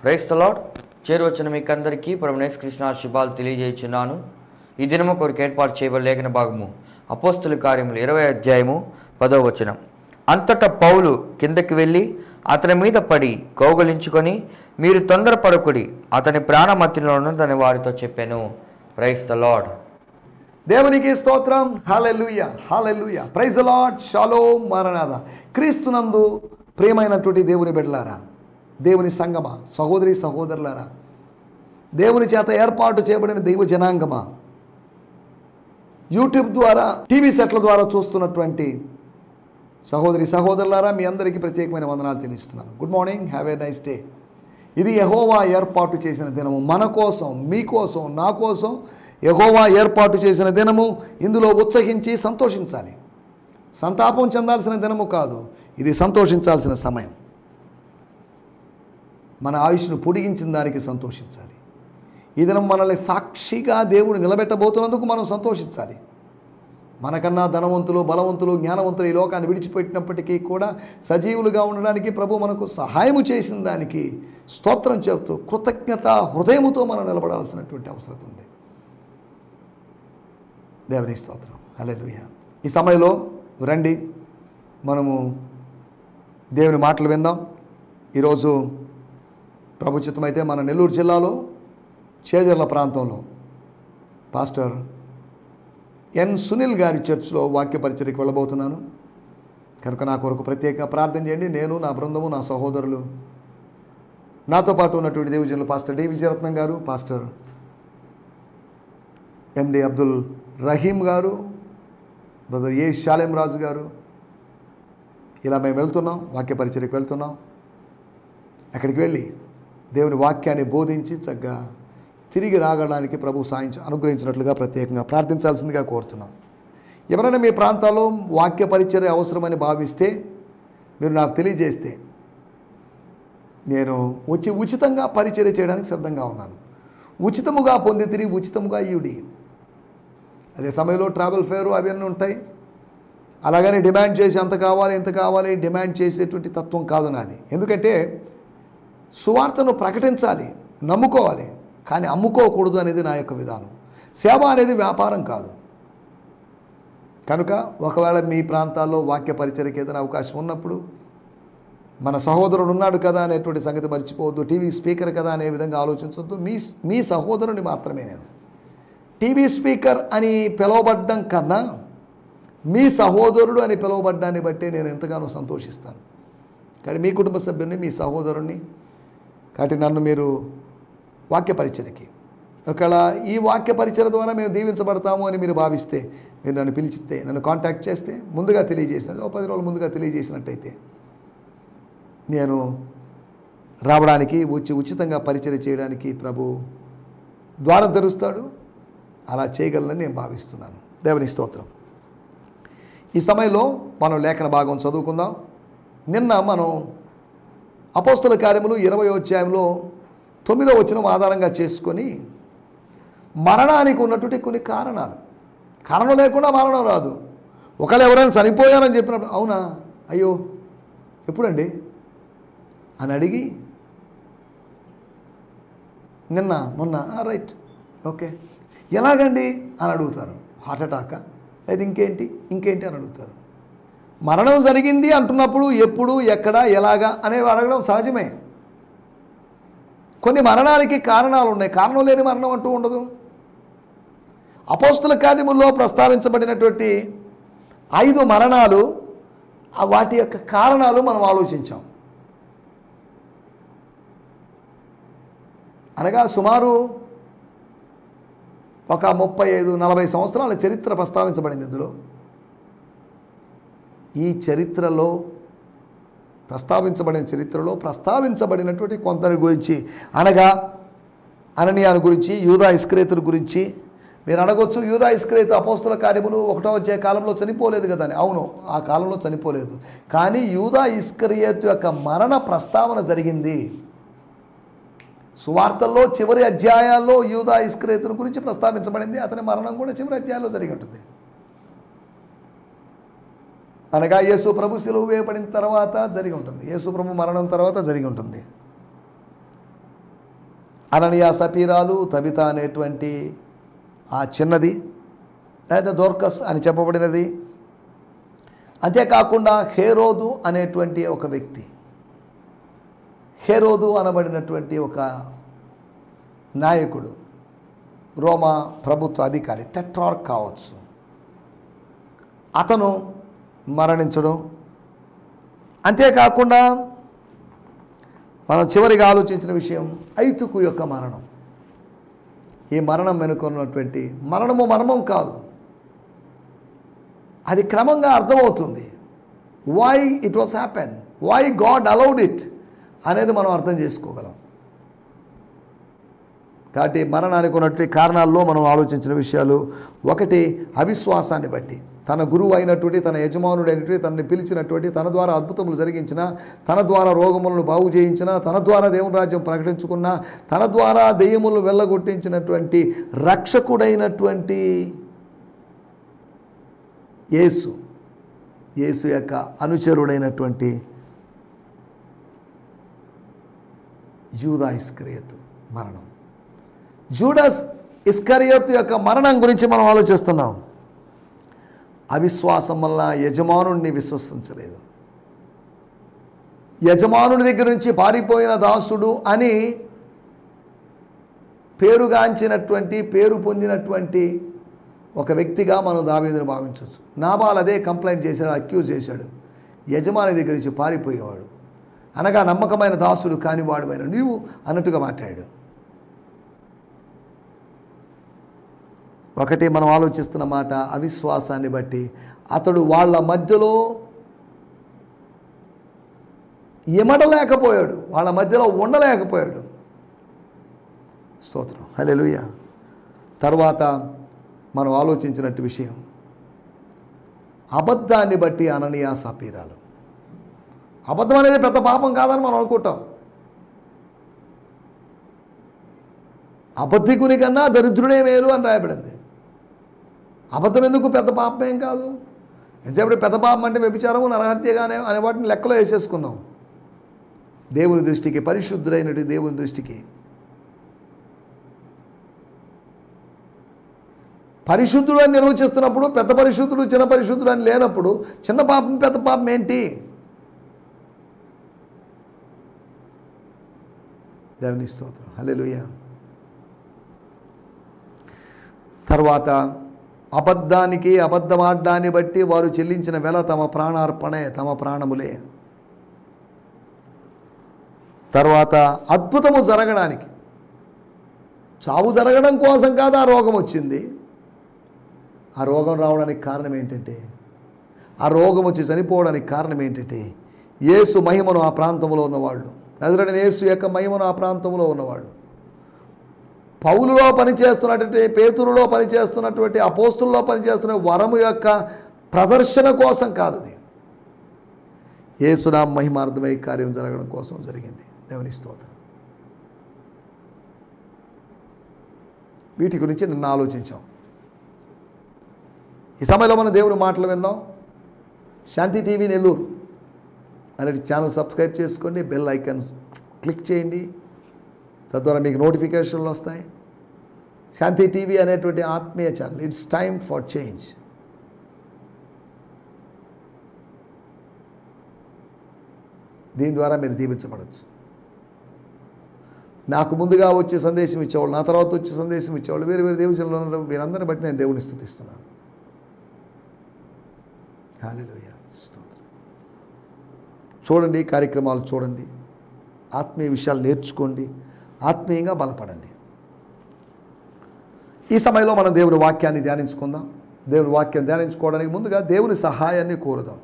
Praise the lord. చేరువచ్చిన మీకందరికీ ప్రభువైన యేసుక్రీస్తు శుభాలు తెలియజేయుచున్నాను. ఈ దినము కొరకు ఏర్పాటు చేయబడిన లేఖన భాగము అపోస్తుల కార్యములు 20వ అధ్యాయము 10వ వచనం. అంతటా పౌలు కిందకి వెళ్ళి అతని మీద పడి కౌగలించుకొని, మీరు తొందరపడకుడి, అతని ప్రాణమతిలో ఉన్నదని వారితో చెప్పాను. Praise the Lord. దేవునికి స్తోత్రం. హల్లెలూయా, హల్లెలూయా. Praise the Lord. షాలోమ్ మారనాథ. క్రీస్తునందు ప్రియమైనటువంటి దేవుని బిడ్డలారా, దేవుని సంగమా, సహోదరి సహోదరులారా, దేవుని చేత ఏర్పాటు చేయబడిన దైవ జనాంగమా, యూట్యూబ్ ద్వారా టీవీ సెట్ల ద్వారా చూస్తున్నటువంటి సహోదరి సహోదరులారా, మీ అందరికీ ప్రత్యేకమైన వందనాలు తెలుస్తున్నాను. Good morning, have a nice day. ఇది యెహోవా ఏర్పాటు చేసిన దినము. మన కోసం, మీకోసం, నా కోసం యెహోవా ఏర్పాటు చేసిన దినము. ఇందులో ఉత్సహించి సంతోషించాలి. సంతాపం చెందాల్సిన దినము కాదు, ఇది సంతోషించాల్సిన సమయం. మన ఆయుష్ను పొడిగించిన దానికి సంతోషించాలి. ఈ దినం మనల్ని సాక్షిగా దేవుడు నిలబెట్టబోతున్నందుకు మనం సంతోషించాలి. మనకన్నా ధనవంతులు, బలవంతులు, జ్ఞానవంతులు ఈ లోకాన్ని విడిచిపెట్టినప్పటికీ కూడా సజీవులుగా ఉండడానికి ప్రభు మనకు సహాయము చేసిన దానికి స్తోత్రం చెబుతూ కృతజ్ఞత హృదయముతో మనం నిలబడాల్సినటువంటి అవసరం ఉంది. దేవుని స్తోత్రం. హల్లెలూయా. ఈ సమయంలో రండి, మనము దేవుని మాటలు విందాం. ఈరోజు ప్రభు చిత్తమైతే మన నెల్లూరు జిల్లాలో చేజర్ల ప్రాంతంలో పాస్టర్ ఎన్ సునీల్ గారి చర్చ్లో వాక్య పరిచర్యకి వెళ్ళబోతున్నాను. కనుక నా కొరకు ప్రత్యేక ప్రార్థన చేయండి. నేను, నా బృందము, నా సహోదరులు, నాతో పాటు ఉన్నటువంటి దేవజనులు పాస్టర్ డి విజయరత్నం గారు, పాస్టర్ ఎండి అబ్దుల్ రహీం గారు, బ్రదర్ ఏ షాలేం రాజు గారు, ఇలా మేము వెళ్తున్నాం, వాక్య పరిచర్యకి వెళ్తున్నాం. అక్కడికి వెళ్ళి దేవుని వాక్యాన్ని బోధించి చక్కగా తిరిగి రాగడానికి ప్రభు సాయం అనుగ్రహించినట్లుగా ప్రత్యేకంగా ప్రార్థించాల్సిందిగా కోరుతున్నాం. ఎవరైనా మీ ప్రాంతాల్లో వాక్య పరిచర్య అవసరమని భావిస్తే మీరు నాకు తెలియజేస్తే నేను వచ్చి ఉచితంగా పరిచర్య చేయడానికి సిద్ధంగా ఉన్నాను. ఉచితముగా పొంది తిరిగి ఉచితముగా ఇయుడి. అదే సమయంలో ట్రావెల్ ఫేరు అవన్నీ ఉంటాయి. అలాగని డిమాండ్ చేసి అంత కావాలి ఇంత కావాలి డిమాండ్ చేసేటువంటి తత్వం కాదు నాది. ఎందుకంటే సువార్తను ప్రకటించాలి, నమ్ముకోవాలి, కానీ అమ్ముకోకూడదు అనేది నా యొక్క విధానం. సేవ అనేది వ్యాపారం కాదు. కనుక ఒకవేళ మీ ప్రాంతాల్లో వాక్య పరిచర్యకి ఏదైనా అవకాశం ఉన్నప్పుడు మన సహోదరుడు ఉన్నాడు కదా అనేటువంటి సంగతి మర్చిపోవద్దు. టీవీ స్పీకర్ కదా అనే విధంగా ఆలోచించవద్దు. మీ సహోదరుని మాత్రమే నేను. టీవీ స్పీకర్ అని పిలువబడ్డం కన్నా మీ సహోదరుడు అని పిలువబడ్డాన్ని బట్టి నేను ఎంతగానో సంతోషిస్తాను. కానీ మీ కుటుంబ సభ్యుల్ని, మీ సహోదరుణ్ణి, కాబట్టి నన్ను మీరు వాక్య పరిచర్యకి, ఒకవేళ ఈ వాక్య పరిచర్య ద్వారా మేము దీవించబడతాము అని మీరు భావిస్తే మీరు నన్ను పిలిచితే, నన్ను కాంటాక్ట్ చేస్తే, ముందుగా తెలియజేసినట్టు 10 రోజులు ముందుగా తెలియజేసినట్టయితే నేను రావడానికి, వచ్చి ఉచితంగా పరిచర్య చేయడానికి ప్రభు ద్వారం తెరుస్తాడు. అలా చేయగలనని నేను భావిస్తున్నాను. దేవుని స్తోత్రం. ఈ సమయంలో మనం లేఖన భాగం చదువుకుందాం. నిన్న మనం అపోస్తుల కార్యములు 20వ అధ్యాయంలో 9వ వచనం ఆధారంగా చేసుకొని మరణానికి ఉన్నటువంటి కొన్ని కారణాలు, కారణం లేకుండా మరణం రాదు. ఒకవేళ ఎవరైనా చనిపోయారని చెప్పినప్పుడు అవునా, అయ్యో ఎప్పుడండి అని అడిగి నిన్న మొన్న రైట్ ఓకే ఎలాగండి అని అడుగుతారు. హార్ట్ అటాకా లేదా ఇంకేంటి అని అడుగుతారు. మరణం జరిగింది అంటున్నప్పుడు ఎప్పుడు, ఎక్కడ, ఎలాగా అనేవి అడగడం సహజమే. కొన్ని మరణాలకి కారణాలు ఉన్నాయి, కారణం లేని మరణం అంటూ ఉండదు. అపోస్తుల కార్యముల్లో ప్రస్తావించబడినటువంటి 5 మరణాలు, వాటి యొక్క కారణాలు మనం ఆలోచించాం. అనగా సుమారు ఒక 35-40 సంవత్సరాల చరిత్ర ప్రస్తావించబడింది ఇందులో. ఈ చరిత్రలో ప్రస్తావించబడినటువంటి కొందరి గురించి, అనగా అననీయాను గురించి, యూదా ఇస్కరియోతు గురించి మీరు అడగొచ్చు. యూదా ఇస్కరియోతు అపోస్తుల కార్యములు 1వ అధ్యాయ కాలంలో చనిపోలేదు కదా అని. అవును, ఆ కాలంలో చనిపోలేదు. కానీ యూదా ఇస్కరియోతు యొక్క మరణ ప్రస్తావన జరిగింది. సువార్తల్లో చివరి అధ్యాయాల్లో యూదా ఇస్కరియోతు గురించి ప్రస్తావించబడింది. అతని మరణం కూడా చివరి అధ్యాయంలో జరిగి ఉంటుంది. అనగా యేసు ప్రభు సిలువ వేయబడిన తర్వాత జరిగి ఉంటుంది, యేసు ప్రభు మరణం తర్వాత జరిగి ఉంటుంది. అననీయ సపీరాలు, తబిత అనేటువంటి ఆ చిన్నది, లేదా దోర్కస్ అని చెప్పబడినది. అంతేకాకుండా హేరోదు అనేటువంటి ఒక వ్యక్తి, హేరోదు అనబడినటువంటి ఒక నాయకుడు, రోమా ప్రభుత్వ అధికారి, టెట్రార్క్ కావచ్చు, అతను మరణించడం. అంతేకాకుండా మనం చివరిగా ఆలోచించిన విషయం ఐతుకు యొక్క మరణం. ఈ మరణం వెనుకున్నటువంటి మరణము మర్మం కాదు, అది క్రమంగా అర్థమవుతుంది. Why it was happen, why God allowed it అనేది మనం అర్థం చేసుకోగలం. కాబట్టి మరణానికి ఉన్నటువంటి కారణాల్లో మనం ఆలోచించిన విషయాలు, ఒకటి అవిశ్వాసాన్ని బట్టి, తన గురువు అయినటువంటి, తన యజమానుడు అయినటువంటి, తనని పిలిచినటువంటి, తన ద్వారా అద్భుతములు జరిగించిన, తన ద్వారా రోగములను బాగు చేయించిన, తన ద్వారా దేవుని రాజ్యం ప్రకటించుకున్న, తన ద్వారా దెయ్యములను వెళ్ళగొట్టించినటువంటి రక్షకుడైనటువంటి యేసు యొక్క అనుచరుడైనటువంటి యూదా ఇస్కరియోతు మరణం. జూడాస్ ఇస్కరియోతు యొక్క మరణం గురించి మనం ఆలోచిస్తున్నాం. అవిశ్వాసం వల్ల యజమానుడిని విశ్వసించలేదు. యజమానుడి దగ్గర నుంచి పారిపోయిన దాసుడు అని పేరుగాంచినటువంటి, పేరు పొందినటువంటి ఒక వ్యక్తిగా మనం దావీదుని భావించవచ్చు. నాబాల్ అదే కంప్లైంట్ చేశాడు, అక్యూజ్ చేశాడు. యజమాని దగ్గర నుంచి పారిపోయేవాడు, అనగా నమ్మకమైన దాసుడు కాని వాడుమైన నీవు అన్నట్టుగా మాట్లాడాడు. ఒకటి మనం ఆలోచిస్తున్న మాట, అవిశ్వాసాన్ని బట్టి అతడు వాళ్ళ మధ్యలో ఎమడలేకపోయాడు, వాళ్ళ మధ్యలో ఉండలేకపోయాడు. స్తోత్రం, హల్లెలూయా. తర్వాత మనం ఆలోచించినట్టు విషయం, అబద్ధాన్ని బట్టి అననీయ సపీరాలు. అబద్ధం అనేది పెద్ద పాపం కాదని మనం అనుకుంటాం. అబద్ధికుని కన్నా దరిద్రుడే మేలు అని రాయబడింది. అబద్ధం ఎందుకు పెద్ద పాపం ఏం కాదు. ఎంతసేపు పెద్ద పాపం అంటే వ్యభిచారము, నరహత్యగానే అనే వాటిని లెక్కలో వేసేసుకున్నాం. దేవుని దృష్టికి, పరిశుద్ధుడైనటువంటి దేవుని దృష్టికి, పరిశుద్ధుడు అని నిర్వచిస్తున్నప్పుడు పెద్ద పరిశుద్ధుడు చిన్న పరిశుద్ధుడు అని లేనప్పుడు చిన్న పాపం పెద్ద పాపం ఏంటి? దేవుని స్తోత్రం, హల్లెలూయా. తర్వాత అబద్ధానికి, అబద్ధమాడ్డాన్ని బట్టి వారు చెల్లించిన వెల తమ ప్రాణార్పణే, తమ ప్రాణములే. తర్వాత అద్భుతము జరగడానికి, చావు జరగడం కోసం కాదు ఆ రోగం వచ్చింది. ఆ రోగం రావడానికి కారణం ఏంటంటే, ఆ రోగం వచ్చి చనిపోవడానికి కారణం ఏంటంటే, యేసు మహిమను ఆ ప్రాంతంలో ఉన్నవాళ్ళు, నజరేయుడైన యేసు యొక్క మహిమను ఆ ప్రాంతంలో ఉన్నవాళ్ళు, పౌలులో పనిచేస్తున్నటువంటి, పేతురులో పనిచేస్తున్నటువంటి, అపోస్తుల్లో పనిచేస్తున్న వరము యొక్క ప్రదర్శన కోసం కాదు. అది యేసునామ మహిమార్థమై కార్యం జరగడం కోసం జరిగింది. దేవుని స్తోత్రం. వీటి గురించి నిన్న ఆలోచించాం. ఈ సమయంలో మనం దేవుని మాటలు విందాం. శాంతి టీవీ నెల్లూరు అనే ఛానల్ సబ్స్క్రైబ్ చేసుకోండి, బెల్ ఐకాన్స్ క్లిక్ చేయండి, తద్వారా మీకు నోటిఫికేషన్లు వస్తాయి. శాంతి టీవీ అనేటువంటి ఆత్మీయ channel. It's time for change. దీని ద్వారా మీరు దీవించబడవచ్చు. నాకు ముందుగా వచ్చే సందేశం ఇచ్చేవాళ్ళు, నా తర్వాత వచ్చే సందేశం ఇచ్చేవాళ్ళు, వేరు వేరు దేవుజనులు ఉన్నారు. వీరందరిని బట్టి నేను దేవుని స్తుతిస్తున్నాను. హల్లెలూయా, స్తోత్రం. చూడండి, కార్యక్రమాలు చూడండి, ఆత్మీయ విషయాలు నేర్చుకోండి, ఆత్మీయంగా బలపడండి. ఈ సమయంలో మనం దేవుని వాక్యాన్ని ధ్యానించుకుందాం. దేవుని వాక్యం ధ్యానించుకోవడానికి ముందుగా దేవుని సహాయాన్ని కోరుదాం.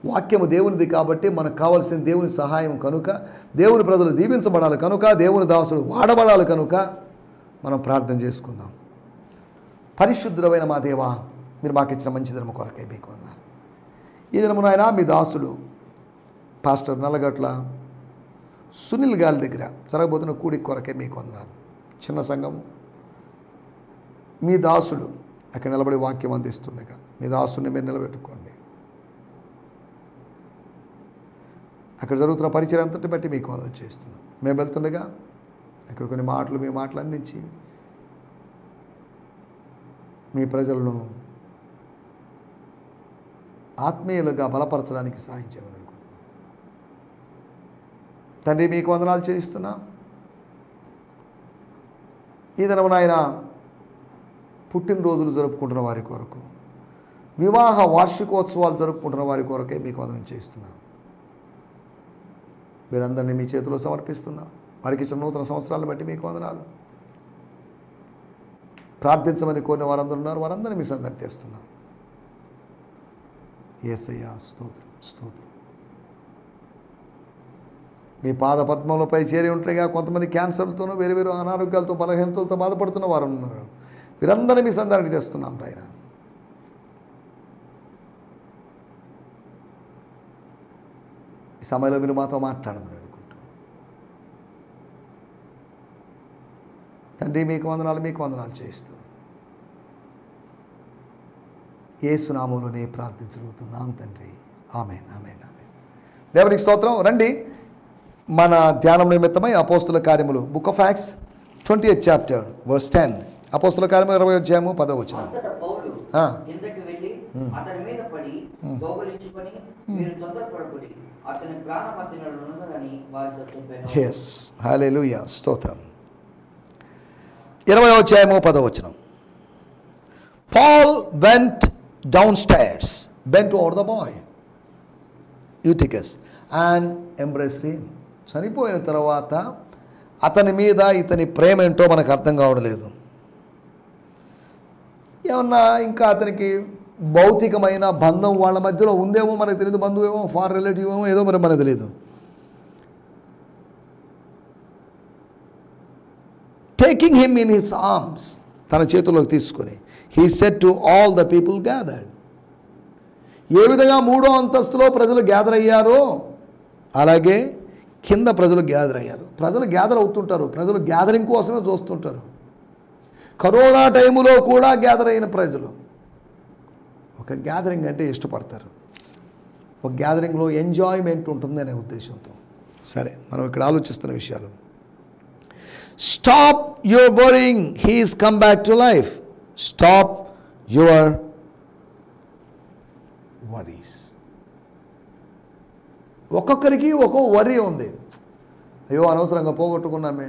వాక్యము దేవునిది కాబట్టి మనకు కావాల్సిన దేవుని సహాయం కనుక, దేవుని ప్రజలు దీవించబడాలి కనుక, దేవుని దాసుడు వాడబడాలి కనుక మనం ప్రార్థన చేసుకుందాం. పరిశుద్ధుడైన మా దేవా, మీరు మాకు ఇచ్చిన మంచి దినము కొరకై మీకు వందనాలు. ఈ దినము నాయన మీ దాసుడు పాస్టర్ నల్లగట్ల సునీల్ గారి దగ్గర జరగబోతున్న కూడిక కొరకే మీకు వందనాలు. చిన్న సంఘం, మీ దాసుడు అక్కడ నిలబడి వాక్యం అందిస్తుండగా మీ దాసుని మీరు నిలబెట్టుకోండి. అక్కడ జరుగుతున్న పరిచయం అంతటి బట్టి మీకు వందనం చేస్తున్నాం. మేము వెళ్తుండగా ఇక్కడ కొన్ని మాటలు మీ మాటలు అందించి మీ ప్రజలను ఆత్మీయులుగా బలపరచడానికి సహాయం చేయమని అనుకుంటున్నాను. తండ్రి మీకు వందనాలు చేయిస్తున్నా. ఈ దినమున ఆయన పుట్టినరోజులు జరుపుకుంటున్న వారి కొరకు, వివాహ వార్షికోత్సవాలు జరుపుకుంటున్న వారి కొరకే మీకు వందనం చేయిస్తున్నా. మీరందరినీ మీ చేతిలో సమర్పిస్తున్నా. వారికి ఇచ్చిన నూతన సంవత్సరాలను బట్టి మీకు వందనాలు. ప్రార్థించమని కోరిన వారందరూ ఉన్నారు, వారందరినీ మీ సందర్శన తెస్తున్నా. యేసయ్యా స్తోత్రం స్తోత్రం. మీ పాద పద్మములపై చేరి ఉంటేగా కొంతమంది క్యాన్సర్లతోనూ వేరు వేరు అనారోగ్యాలతో బలహీనతలతో బాధపడుతున్న వారు ఉన్నారు. వీరందరినీ మీ సందర్శనకి తెస్తున్నాం ఆయన. ఈ సమయంలో మీరు మాతో మాట్లాడమని అడుగుకుంటూ, తండ్రి మీకు వందనాలు చేయిస్తూ యేసు నామములోనే ప్రార్థించగలుగుతున్నాం తండ్రి. ఆమేన్ ఆమేన్ ఆమేన్. దేవునికి స్తోత్రం. రండి మన ధ్యానం నిమిత్తమై అపోస్తుల కార్యములు, book of Acts 20th chapter verse 10. అపోస్తుల కార్యములు 20వ అధ్యాయము 10వ వచనం. అంతటా పౌలు కిందకి వెళ్ళి అతని మీద పడి కౌగిలించుకొని, మీరు తొందరపడకుడి, అతని ప్రాణపత్తిలో ఉన్నదని వారితో చెప్పాను. yes hallelujah స్తోత్రం. 20వ అధ్యాయము 10వ వచనం. Paul went downstairs, bent over the boy Eutychus and embraced him. చనిపోయిన తర్వాత అతని మీద ఇతని ప్రేమ ఏంటో మనకు అర్థం కావడం లేదు. ఏమన్నా ఇంకా అతనికి భౌతికమైన బంధం వాళ్ళ మధ్యలో ఉందేమో మనకు తెలియదు. బంధువు ఏమో, ఫార్ రిలేటివ్ ఏమో, ఏదో మరి మనకు తెలియదు. Taking him in his arms, తన చేతుల్లోకి తీసుకొని, he said to all the people gathered. ఏ విధంగా 3వ అంతస్తులో ప్రజలు గ్యాదర్ అయ్యారో అలాగే కింద ప్రజలు గ్యాదర్ అయ్యారు. ప్రజలు గ్యాదర్ అవుతుంటారు, ప్రజలు గ్యాదరింగ్ కోసమే చూస్తుంటారు. కరోనా టైములో కూడా గ్యాదర్ అయిన ప్రజలు ఒక గ్యాదరింగ్ అంటే ఇష్టపడతారు. ఒక గ్యాదరింగ్లో ఎంజాయ్మెంట్ ఉంటుంది అనే ఉద్దేశంతో. సరే, మనం ఇక్కడ ఆలోచిస్తున్న విషయాలు. Stop your worrying, he is come back to life. Stop your worries. ఒక్కొక్కరికి ఒక్కో వరి ఉంది. అయ్యో అనవసరంగా పోగొట్టుకున్నామే.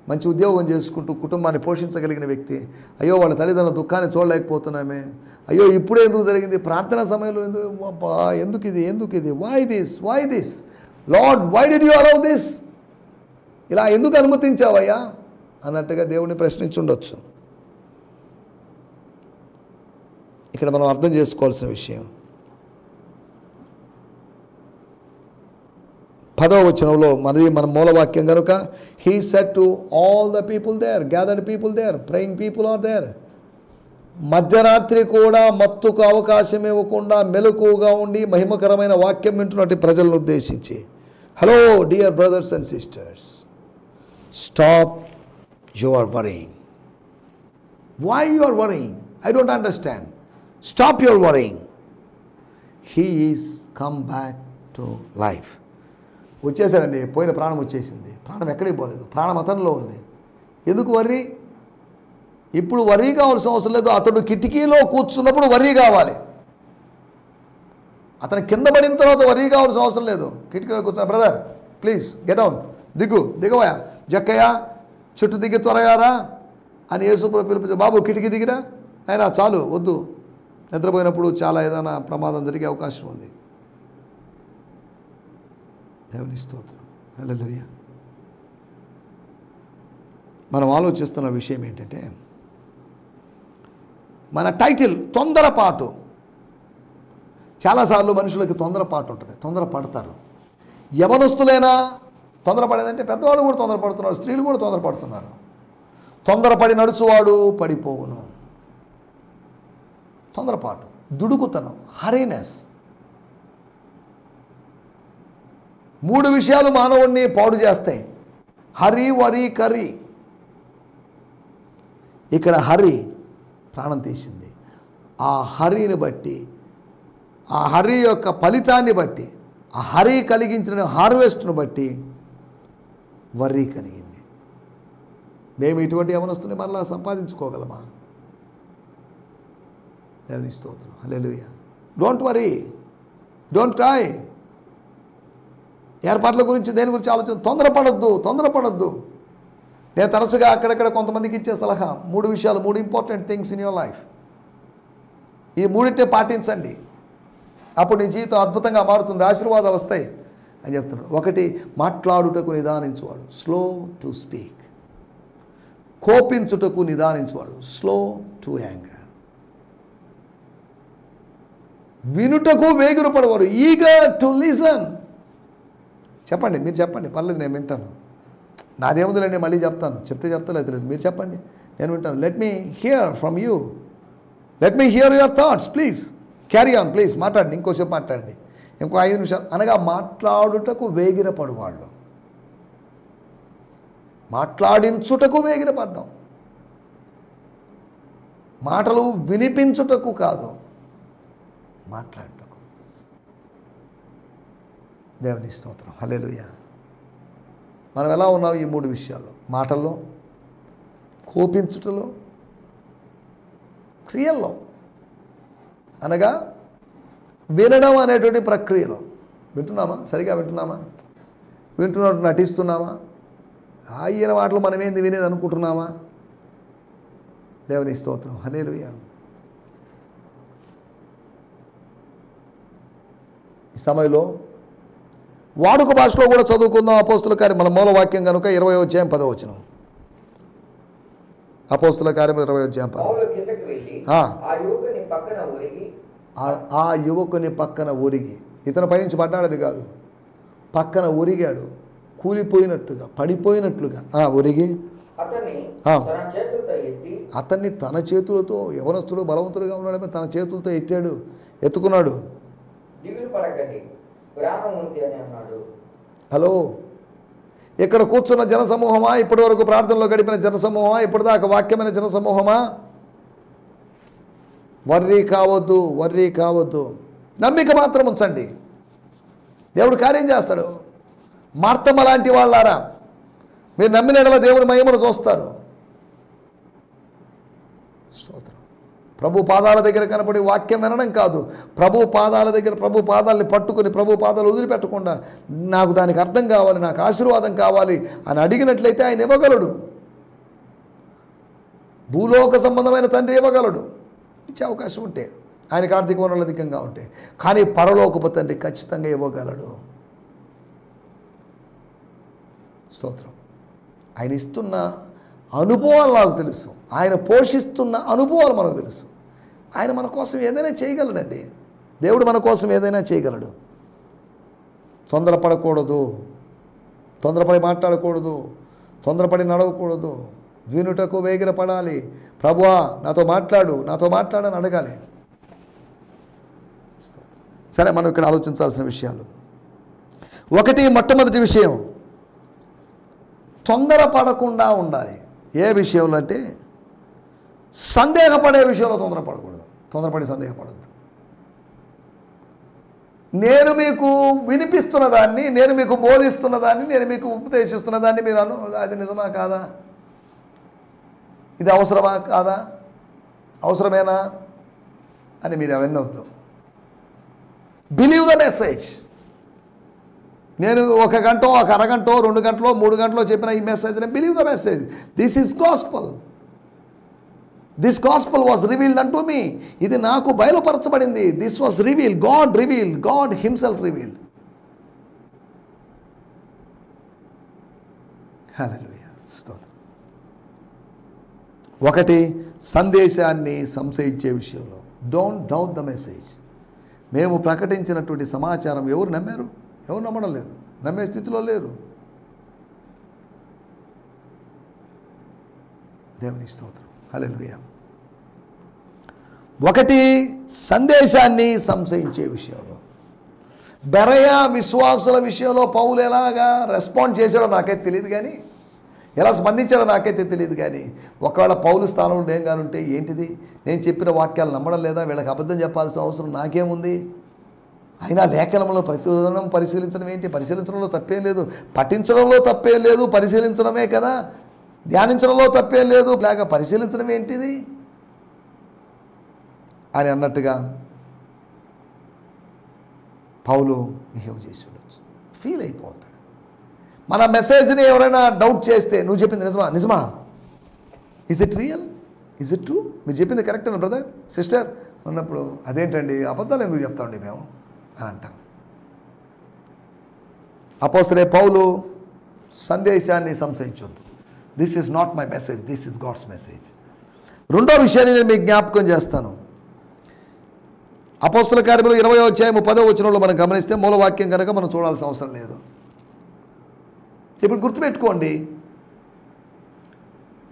మంచి ఉద్యోగం చేసుకుంటూ కుటుంబాన్ని పోషించగలిగిన వ్యక్తి, అయ్యో వాళ్ళ తల్లిదండ్రుల దుఃఖాన్ని చూడలేకపోతున్నామే, అయ్యో ఇప్పుడే ఎందుకు జరిగింది, ప్రార్థనా సమయంలో ఎందుకు ఇది why this Lord, why did you allow this, ఇలా ఎందుకు అనుమతించావయ్యా అన్నట్టుగా దేవుడిని ప్రశ్నించుండొచ్చు. ఇక్కడ మనం అర్థం చేసుకోవాల్సిన విషయం 10వ వచనంలో మనది మన మూలవాక్యం కనుక, he said to all the people there, gathered people there, praying people are there. మధ్యరాత్రి కూడా మత్తుకు అవకాశం ఇవ్వకుండా మెలకువగా ఉండి మహిమకరమైన వాక్యం వింటున్నట్టు ప్రజలను ఉద్దేశించి, hello dear brothers and sisters, stop your worrying. Why you are worrying? I don't understand. Stop your worrying. He is come back to life. వచ్చేసాడండి, పోయిన ప్రాణం వచ్చేసింది. ప్రాణం ఎక్కడికి పోలేదు, ప్రాణం అతనిలో ఉంది. ఎందుకు వర్రీ? ఇప్పుడు వర్రీ కావాల్సిన అవసరం లేదు. అతడు కిటికీలో కూర్చున్నప్పుడు వర్రీ కావాలి. అతను కింద పడిన తర్వాత వర్రీ కావాల్సిన అవసరం లేదు. కిటికీలో కూర్చున్న, బ్రదర్ ప్లీజ్ గెట్ డౌన్, దిగవయా, జక్కయ్య చుట్టూ దిగి త్వరగారా అని యేసుప్రభు పిలిపించే, బాబు కిటికీ దిగిరా, అయినా చాలు వద్దు, నిద్రపోయినప్పుడు చాలా ఏదైనా ప్రమాదం జరిగే అవకాశం ఉంది. దేవుని స్తోత్రం, హల్లెలూయా. మనం ఆలోచిస్తున్న విషయం ఏంటంటే, మన టైటిల్ తొందరపాటు. చాలాసార్లు మనుషులకి తొందరపాటు ఉంటుంది, తొందరపడతారు. యవనస్తులైనా తొందరపడేదంటే పెద్దవాళ్ళు కూడా తొందరపడుతున్నారు, స్త్రీలు కూడా తొందరపడుతున్నారు. తొందరపడి నడుచువాడు పడిపోవును. తొందరపాటు, దుడుకుతనం, హరీనెస్. 3 విషయాలు మానవుడిని పాడు చేస్తాయి. హరి, వరి, కరి. ఇక్కడ హరి ప్రాణం తీసింది. ఆ హరిని బట్టి, ఆ హరి యొక్క ఫలితాన్ని బట్టి, ఆ హరి కలిగించిన హార్వెస్ట్ను బట్టి వర్రీ కలిగింది. మేము ఇటువంటి యవనస్తుని మరలా సంపాదించుకోగలమా? దేవుని స్తోత్రం, హల్లెలూయా. Don't worry, don't cry. ఏర్పాట్ల గురించి దేని గురించి తొందరపడొద్దు. నేను తరచుగా అక్కడక్కడ కొంతమందికి ఇచ్చే సలహా 3 విషయాలు, 3 important things in your life. ఈ 3 పాటించండి, అప్పుడు నీ జీవితం అద్భుతంగా మారుతుంది, ఆశీర్వాదాలు వస్తాయి అని చెప్తున్నాడు. 1, మాట్లాడుటకు నిదానించువాడు, స్లో టు స్పీక్. కోపించుటకు నిదానించువాడు, స్లో టు యాంగర్. వినుటకు వేగిరపడవాడు, ఈగర్ టు లిసన్. చెప్పండి, మీరు చెప్పండి, పర్లేదు నేను వింటాను. నాదేముందులేండి, మళ్ళీ చెప్తలేదు, మీరు చెప్పండి, నేను వింటాను. Let me here from you, let me here your thoughts, please carry on, please మాట్లాడండి, ఇంకోసేపు మాట్లాడండి, ఇంకో 5 నిమిషాలు అనగా మాట్లాడుటకు వేగిరపడువాళ్ళు. మాట్లాడించుటకు వేగిరపడ్డాం, మాటలు వినిపించుటకు కాదు, మాట్లాడటకు. దేవుని స్తోత్రం, హల్లెలూయా. మనం ఎలా ఉన్నాం ఈ 3 విషయాల్లో? మాటల్లో, కోపించుటలో, క్రియల్లో, అనగా వినడం అనేటువంటి ప్రక్రియలో. వింటున్నామా? సరిగా వింటున్నామా? వింటున్నట్టు నటిస్తున్నామా? ఈయన మాటలు మనమేంది వినేది అనుకుంటున్నామా? దేవుని స్తోత్రం, హల్లెలూయా. ఈ సమయంలో వాడుక భాషలో కూడా చదువుకుందాం. అపోస్తుల కార్యం, మన మూల వాక్యం కనుక 20వ అధ్యాయం 10వ వచనం. అపోస్తుల కార్యం 20వ అధ్యాయం 10. ఆ యువకుని పక్కన ఒరిగి, ఇతను పైనుంచి పడ్డాడని కాదు, పక్కన ఒరిగాడు, కూలిపోయినట్టుగా, పడిపోయినట్లుగా ఒరిగి అతన్ని తన చేతులతో, యవనస్తుడు బలవంతుడుగా ఉన్నాడు, తన చేతులతో ఎత్తుకున్నాడు. హలో, ఇక్కడ కూర్చున్న జనసమూహమా, ఇప్పటి వరకు ప్రార్థనలో గడిపిన జనసమూహమా, ఇప్పటిదాకా వాక్యమైన జనసమూహమా, వర్రీ కావద్దు, నమ్మిక మాత్రం ఉంచండి, దేవుడు కార్యం చేస్తాడు. మార్తమ్మ లాంటి వాళ్ళారా, మీరు నమ్మిన యెడల దేవుని మహిమను చూస్తారు. స్తోత్రం. ప్రభు పాదాల దగ్గర కనపడి వాక్యం వినడం కాదు, ప్రభు పాదాల దగ్గర, ప్రభు పాదాలని పట్టుకుని, ప్రభు పాదాలు వదిలిపెట్టకుండా, నాకు దానికి అర్థం కావాలి, నాకు ఆశీర్వాదం కావాలి అని అడిగినట్లయితే ఆయన ఇవ్వగలడు. భూలోక సంబంధమైన తండ్రి ఇవ్వగలడు, ఇచ్చే అవకాశం ఉంటే, ఆయనకు ఆర్థిక వనరులు అధికంగా ఉంటే. కానీ పరలోకపు తండ్రి ఖచ్చితంగా ఇవ్వగలడు. స్తోత్రం. ఆయన ఇస్తున్న అనుభవాలు నాకు తెలుసు, ఆయన పోషిస్తున్న అనుభవాలు మనకు తెలుసు. ఆయన మన కోసం ఏదైనా చేయగలడండి, దేవుడు మన కోసం ఏదైనా చేయగలడు. తొందరపడకూడదు, తొందరపడి మాట్లాడకూడదు, తొందరపడి నడవకూడదు, వినుటకు వేగిరపడాలి. ప్రభువా నాతో మాట్లాడని అడగాలి. సరే, మనం ఇక్కడ ఆలోచించాల్సిన విషయాలు. మొట్టమొదటి విషయం, తొందరపడకుండా ఉండాలి. ఏ విషయంలో అంటే సందేహపడే విషయంలో తొందరపడకూడదు, తొందరపడి సందేహపడద్దు. నేను మీకు వినిపిస్తున్న దాన్ని, నేను మీకు బోధిస్తున్న దాన్ని, నేను మీకు ఉపదేశిస్తున్న దాన్ని మీరు అది నిజమా కాదా, ఇది అవసరమా కాదా, అవసరమేనా అని మీరు అవన్నీ వద్దు. Believe the message. నేను 1 గంట, 1 అరగంట, 2 గంటలో, 3 గంటలో చెప్పిన ఈ మెసేజ్ని believe the message. This is gospel. This gospel was revealed unto me. ఇది నాకు బయలుపరచబడింది. This was revealed, God himself revealed. హల్లెలూయా, స్తోత్రం. 1, సందేశాన్ని సంశయించే విషయంలో డోంట్ డౌట్ ద మెసేజ్. మేము ప్రకటించినటువంటి సమాచారం ఎవరు నమ్మారు? ఎవరు నమ్మడం లేదు, నమ్మే స్థితిలో లేరు. దేవుని స్తోత్రం, హల్లెలూయా. 1, సందేశాన్ని సంశయించే విషయంలో. బెరయా విశ్వాసుల విషయంలో పౌలు ఎలాగా రెస్పాండ్ చేశాడో నాకైతే తెలియదు, కానీ ఎలా స్పందించాడో నాకైతే తెలియదు. కానీ ఒకవేళ పౌలు స్థానంలో నేను కానుంటే, ఏంటిది నేను చెప్పిన వాక్యాలు నమ్మడం లేదా, వీళ్ళకి అబద్ధం చెప్పాల్సిన అవసరం నాకేముంది అయినా లేఖనంలో ప్రతి ఉదాహరణ పరిశీలించడం ఏంటి? పరిశీలించడంలో తప్పేం లేదు, పఠించడంలో తప్పేం లేదు, పరిశీలించడమే కదా, ధ్యానించడంలో తప్పేం లేదు, లేక పరిశీలించడం ఏంటిది అని అన్నట్టుగా పౌలు బిహేవ్ చేసి ఉండొచ్చు. ఫీల్ అయిపోతాడు. మన మెసేజ్ని ఎవరైనా డౌట్ చేస్తే, నువ్వు చెప్పింది నిజమా, is it real, is it true, మీరు చెప్పింది కరెక్ట్ అని బ్రదర్ సిస్టర్ అన్నప్పుడు, అదేంటండి అబద్ధాలు ఎందుకు చెప్తామండి మేము అని అంటాం. అపోస్తలుడైన పౌలు సందేశాన్ని సంశయించొద్దు. This is not my message, this is God's message. రెండో విషయాన్ని నేను మీకు జ్ఞాపకం చేస్తాను. అపోస్తల కార్యములు 20వ అధ్యాయం 10వ వచనంలో మనం గమనిస్తే, మూలవాక్యం కనుక మనం చూడాల్సిన అవసరం లేదు. ఇప్పుడు గుర్తుపెట్టుకోండి,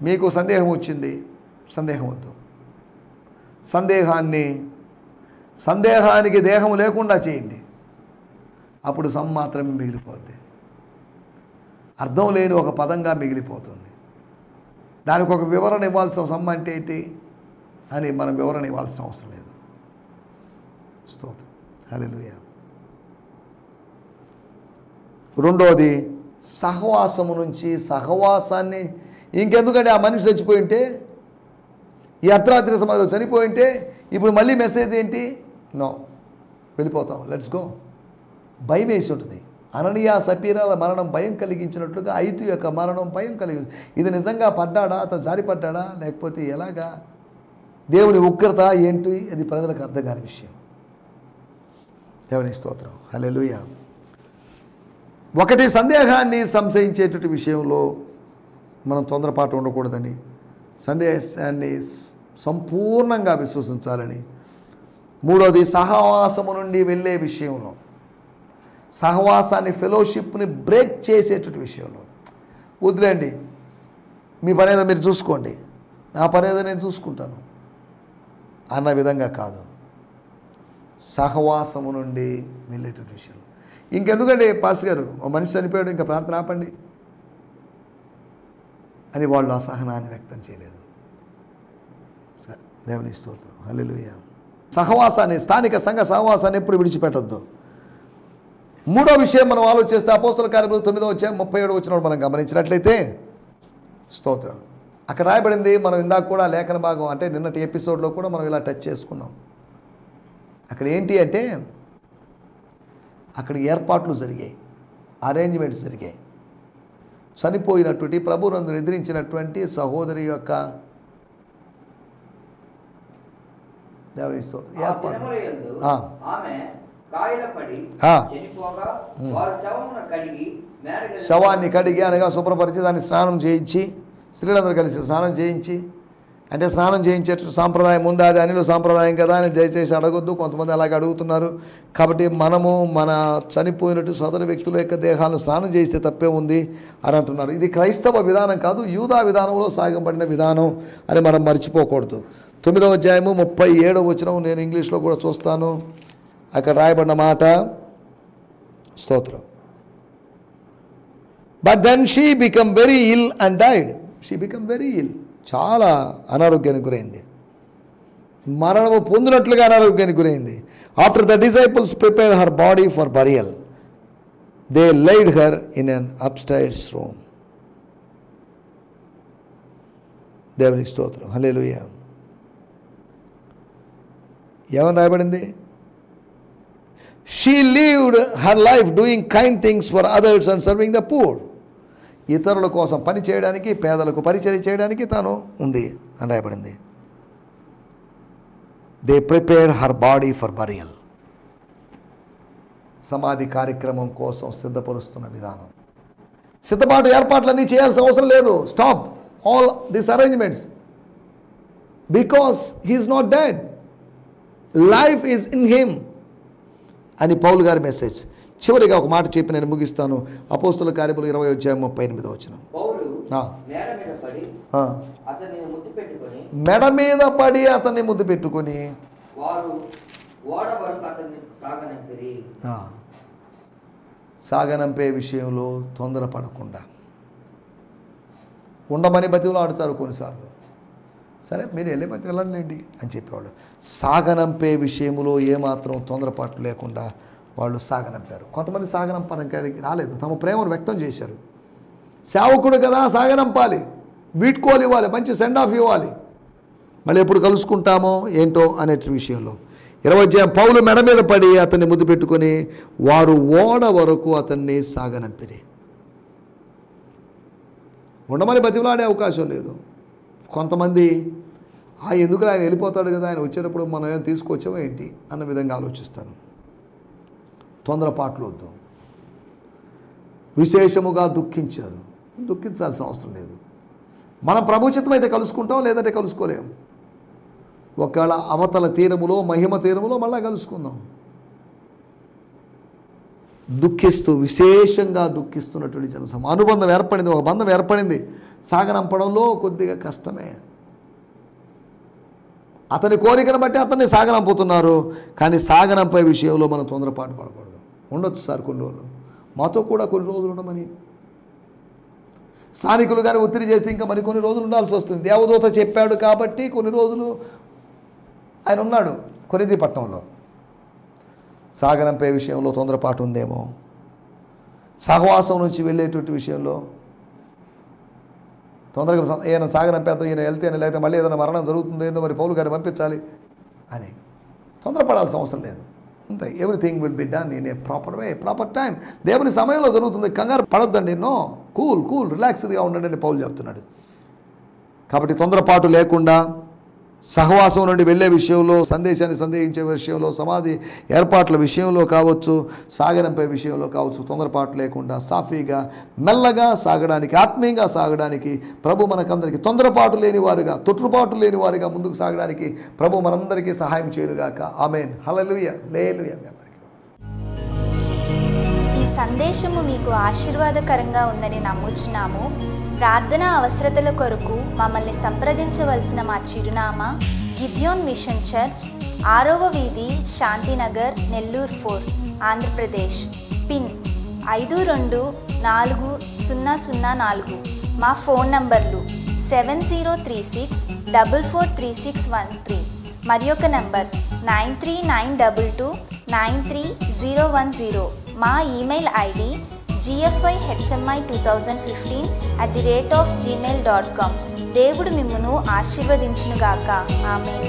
మీకు సందేహం వచ్చింది, సందేహం వద్దు. సందేహానికి దేహం లేకుండా చేయండి, అప్పుడు సమ్ మాత్రమే మిగిలిపోద్ది. అర్థం లేని ఒక పదంగా మిగిలిపోతుంది. దానికి ఒక వివరణ ఇవ్వాల్సిన సమ్ అంటే ఏంటి అని మనం వివరణ ఇవ్వాల్సిన అవసరం లేదు. స్తోత్రం, హల్లెలూయా. రెండోది, సహవాసము నుంచి సహవాసాన్ని, ఇంకెందుకంటే ఆ మనిషి చచ్చిపోయి ఉంటే, ఈ అర్ధరాత్రి సమయంలో చనిపోయి ఉంటే, ఇప్పుడు మళ్ళీ మెసేజ్ ఏంటి? నో, వెళ్ళిపోతాం, లెట్స్ గో. భయం వేసి ఉంటుంది. అననీయ సపీరాల మరణం భయం కలిగించినట్లుగా ఐతు యొక్క మరణం భయం కలిగింది. ఇది నిజంగా పడ్డాడా, అతను జారిపడ్డాడా, లేకపోతే ఎలాగా, దేవుని ఉగ్రత ఏంటి, అది ప్రజలకు అర్థం కాని విషయం. దేవుని స్తోత్రం, హల్లెలూయా. ఒకటి, సందేహాన్ని సంశయించేటువంటి విషయంలో మనం తొందరపాటు ఉండకూడదని, సందేశాన్ని సంపూర్ణంగా విశ్వసించాలని. మూడోది, సహవాసము నుండి వెళ్ళే విషయంలో, సహవాసాన్ని ఫెలోషిప్ని బ్రేక్ చేసేటువంటి విషయంలో, వదిలేండి మీ పని ఏదో మీరు చూసుకోండి, నా పని ఏదో నేను చూసుకుంటాను అన్న విధంగా కాదు. సహవాసము నుండి వెళ్ళేటువంటి విషయంలో, ఇంకెందుకండి పాస్టర్ గారు ఓ మనిషి చనిపోయాడు ఇంకా ప్రార్థన ఆపండి అని వాళ్ళు అసహనాన్ని వ్యక్తం చేయలేదు. సరే, దేవుని స్తోత్రం, హల్లెలూయా. సహవాసాన్ని, స్థానిక సంఘ సహవాసాన్ని ఎప్పుడు విడిచిపెట్టొద్దు. మూడో విషయం మనం ఆలోచిస్తే, అపోస్తల కార్యములు 9వ అధ్యాయం 37వ వచనం మనం గమనించినట్లయితే, స్తోత్రం, అక్కడ రాయబడింది. మనం ఇందాక కూడా లేఖన భాగం అంటే నిన్నటి ఎపిసోడ్లో కూడా మనం ఇలా టచ్ చేసుకున్నాం. అక్కడ ఏంటి అంటే, అక్కడ ఏర్పాట్లు జరిగాయి, అరేంజ్మెంట్స్ జరిగాయి. చనిపోయినటువంటి ప్రభువునందు నిద్రించినటువంటి సహోదరి యొక్క దేవుని స్తోత్రం ఏర్పాటు, శవాన్ని కడిగి అనగా శుభ్రపరిచి దాన్ని స్నానం చేయించి, స్త్రీలందరూ కలిసి స్నానం చేయించి, అంటే స్నానం చేయించేట సాంప్రదాయం ఉందా, అది అనిలో సాంప్రదాయం కదా అని దయచేసి అడగొద్దు. కొంతమంది అలాగే అడుగుతున్నారు. కాబట్టి మనము మన చనిపోయినట్టు సదరు వ్యక్తుల యొక్క దేహాలను స్నానం చేస్తే తప్పే ఉంది అని అంటున్నారు. ఇది క్రైస్తవ విధానం కాదు, యూదా విధానంలో సాగబడిన విధానం అని మనం మర్చిపోకూడదు. 9వ అధ్యాయము 37వ వచనం నేను ఇంగ్లీష్లో కూడా చూస్తాను. అక్కడ రాయబడిన మాట, స్తోత్రం, but then she become very ill and died. She become very ill, చాలా అనారోగ్యానికి గురైంది, మరణము పొందినట్లుగా అనారోగ్యానికి గురైంది. After the disciples prepare her body for burial, they laid her in an upstairs room. దేవుని స్తోత్రం, హల్లెలూయా. ఏమని రాయబడింది? She lived her life doing kind things for others and serving the poor. ఇతరుల కోసం పని చేయడానికి, పేదలకు పరిచర్య చేయడానికి తాను ఉంది అని రాయబడింది. They prepared her body for burial, సమాధి కార్యక్రమం కోసం సిద్ధపరుస్తున్న విధానం. సిద్ధపాటు ఏర్పాట్లన్నీ చేయాల్సిన అవసరం లేదు. Stop all this arrangements because he is not dead, life is in him అని పౌలు గారి మెసేజ్. చివరిగా ఒక మాట చెప్పి నేను ముగిస్తాను. అపోస్తల కార్యములు 20వ అధ్యాయం 38వ వచనం. మెడ మీద పడి అతన్ని ముద్దు పెట్టుకొని సాగనంపే విషయంలో తొందరపడకుండా ఉండమని బతిలో ఆడుతారు కొన్నిసార్లు. సరే మీరు వెళ్ళిపోతే వెళ్ళండి అని చెప్పేవాళ్ళు. సాగనంపే విషయంలో ఏమాత్రం తొందరపాటు లేకుండా వాళ్ళు సాగనంపారు. కొంతమంది సాగనంపడానికి రాలేదు, తమ ప్రేమను వ్యక్తం చేశారు. సేవకుడు కదా, సాగనంపాలి, వీడ్కోలు ఇవ్వాలి, మంచి సెండ్ ఆఫ్ ఇవ్వాలి. మళ్ళీ ఎప్పుడు కలుసుకుంటామో ఏంటో అనే విషయంలో 20వ అధ్యాయం పౌలు మెడ మీద పడి అతన్ని ముద్దు పెట్టుకొని వారు ఓడ వరకు అతన్ని సాగనంపిరి. ఉండమని బతిమలాడే అవకాశం లేదు. కొంతమంది ఎందుకు ఆయన వెళ్ళిపోతాడు కదా, ఆయన వచ్చేటప్పుడు మనం ఏం తీసుకొచ్చామో ఏంటి అన్న విధంగా ఆలోచిస్తాను. తొందరపాట్లు వద్దు. విశేషముగా దుఃఖించారు, దుఃఖించాల్సిన అవసరం లేదు. మనం ప్రభుచితం అయితే కలుసుకుంటాం, లేదంటే కలుసుకోలేము. ఒకవేళ అవతల తీరములో, మహిమ తీరములో మళ్ళా కలుసుకుందాం. దుఃఖిస్తూ, విశేషంగా దుఃఖిస్తున్నటువంటి జనసమ అనుబంధం ఏర్పడింది, ఒక బంధం ఏర్పడింది. సాగనంపడంలో కొద్దిగా కష్టమే. అతని కోరికను బట్టి అతన్ని సాగనంపుతున్నారు, కానీ సాగనంపే విషయంలో మనం తొందరపాటు పడకూడదు. ఉండొచ్చు సార్ కొన్ని రోజులు, మాతో కూడా కొన్ని రోజులు ఉండమని స్థానికులు కానీ ఒత్తిడి చేస్తే ఇంకా మరి కొన్ని రోజులు ఉండాల్సి వస్తుంది. దేవదూత చెప్పాడు కాబట్టి కొన్ని రోజులు ఆయన ఉన్నాడు కొరింథీ పట్టణంలో. సాగనంపే విషయంలో తొందరపాటు ఉందేమో, సహవాసం నుంచి వెళ్ళేటువంటి విషయంలో తొందరగా ఈయన సాగనంపేద్దాం, ఈయన వెళ్తేనే, లేకపోతే మళ్ళీ ఏదైనా మరణం జరుగుతుందో ఏందో, మరి పౌలు గారిని పంపించాలి అని తొందరపడాల్సిన అవసరం లేదు. అంతే, everything will be done in a proper way, proper time. దేవుని సమయంలో జరుగుతుంది, కంగారు పడొద్దండి. నో, కూల్ రిలాక్స్డ్గా ఉండండి అని పౌలు చెప్తున్నాడు. కాబట్టి తొందరపాటు లేకుండా సహవాసం నుండి వెళ్ళే విషయంలో, సందేశాన్ని సందేహించే విషయంలో, సమాధి ఏర్పాట్ల విషయంలో కావచ్చు, సాగనంపే విషయంలో కావచ్చు, తొందరపాటు లేకుండా సాఫీగా మెల్లగా సాగడానికి, ఆత్మీయంగా సాగడానికి ప్రభు మనకందరికీ తొందరపాటు లేని వారుగా, తొట్టుపాటు లేని వారుగా ముందుకు సాగడానికి ప్రభు మనందరికీ సహాయం చేయనుగాక. ఆమేన్. హల్లెలూయా, హల్లెలూయా. మీ అందరికీ ఈ సందేశము మీకు ఆశీర్వాదకరంగా ఉందని నమ్ముచున్నాము. ప్రార్థన అవసరతల కొరకు మమ్మల్ని సంప్రదించవలసిన మా చిరునామా గిద్యోన్ మిషన్ చర్చ్, 6వ వీధి, శాంతినగర్, నెల్లూరు 4, ఆంధ్రప్రదేశ్. పిన్ 524004. మా ఫోన్ నంబర్లు 7036443613 మరి ఒక నంబర్ 9392293010. మా ఈమెయిల్ ఐడి gfihmi2015@gmail.com. దేవుడు మిమ్మును ఆశీర్వదించునుగాక. ఆమేన్.